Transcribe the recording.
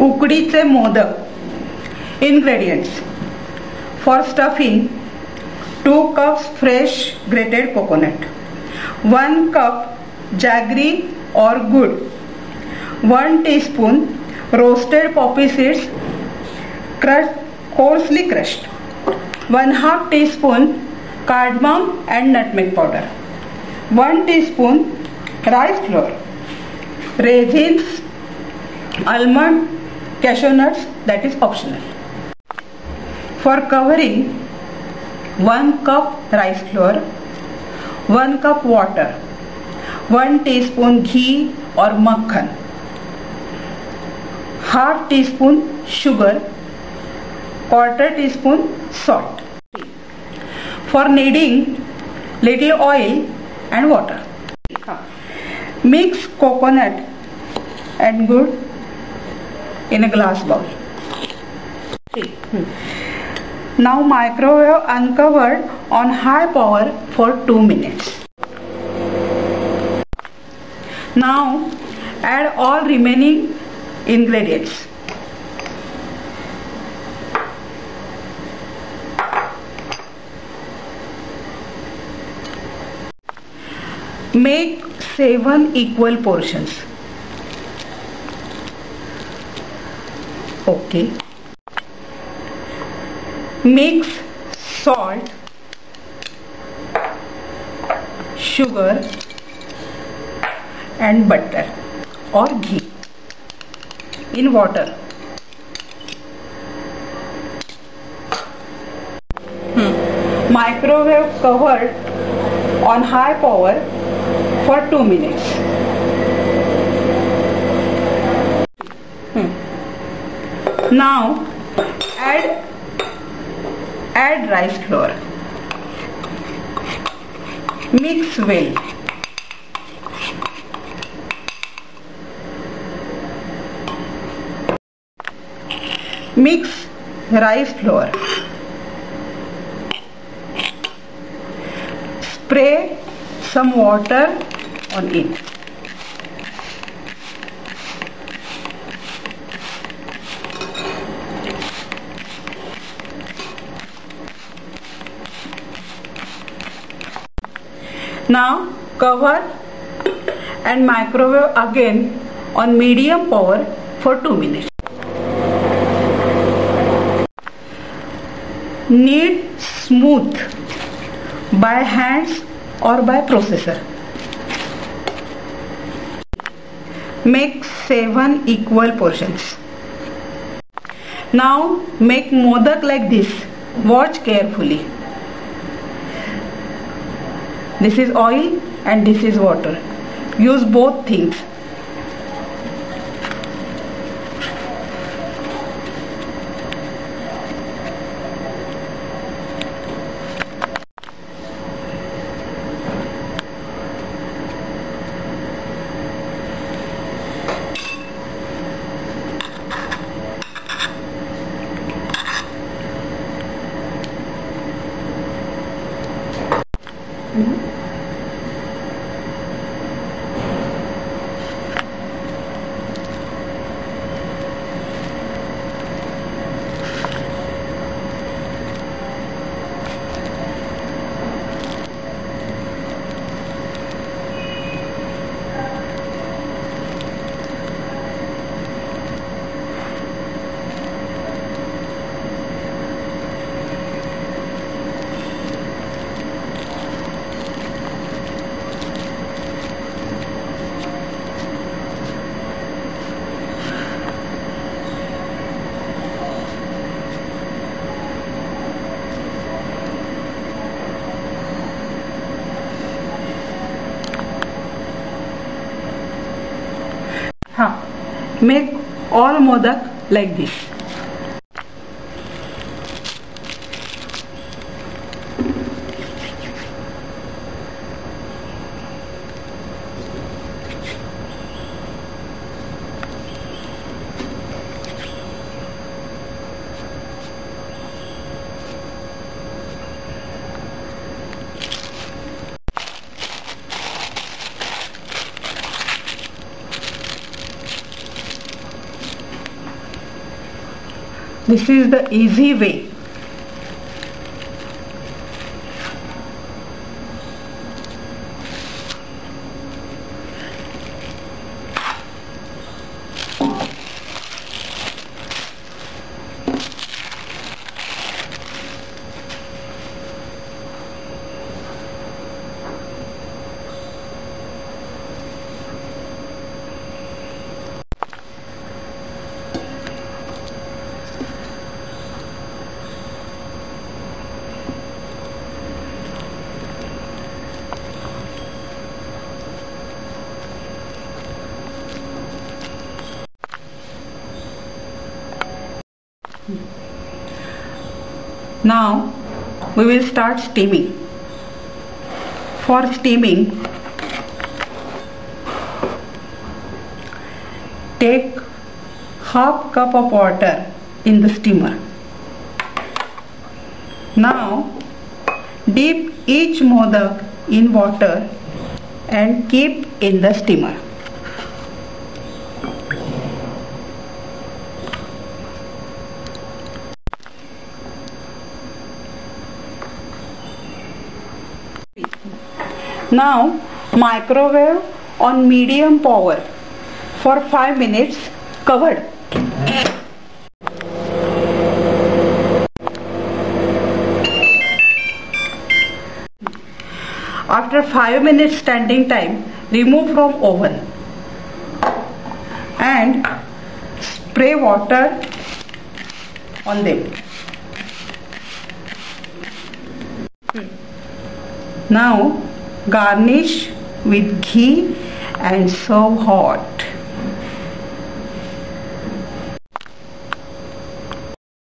उकडीचे modak. Ingredients: for stuffing, 2 cups fresh grated coconut, 1 cup jaggery or gur, 1 teaspoon roasted poppy seeds coarsely crushed, 1/2 teaspoon cardamom and nutmeg powder, 1 teaspoon rice flour, raisins, almond, cashew nuts, that is optional. For covering, 1 cup rice flour, 1 cup water, 1 teaspoon ghee or makhan, 1/2 teaspoon sugar, 1/4 teaspoon salt. For kneading, little oil and water. Mix coconut and gur in a glass bowl. Now microwave uncovered on high power for 2 minutes. Now add all remaining ingredients. Make 7 equal portions. Okay. Mix salt, sugar and butter or ghee in water. Microwave covered on high power for 2 minutes. Now add rice flour. Mix well. Mix rice flour. Spray some water on it. Now cover and microwave again on medium power for 2 minutes. Knead smooth by hands or by processor. Make 7 equal portions. Now make modak like this. Watch carefully. This is oil and this is water. Use both things. Make all modak like this. This is the easy way. Now we will start steaming. For steaming, take half cup of water in the steamer. Now dip each modak in water and keep in the steamer. Now microwave on medium power for 5 minutes covered. After 5 minutes standing time, remove from oven and spray water on them. Now garnish with ghee and serve hot.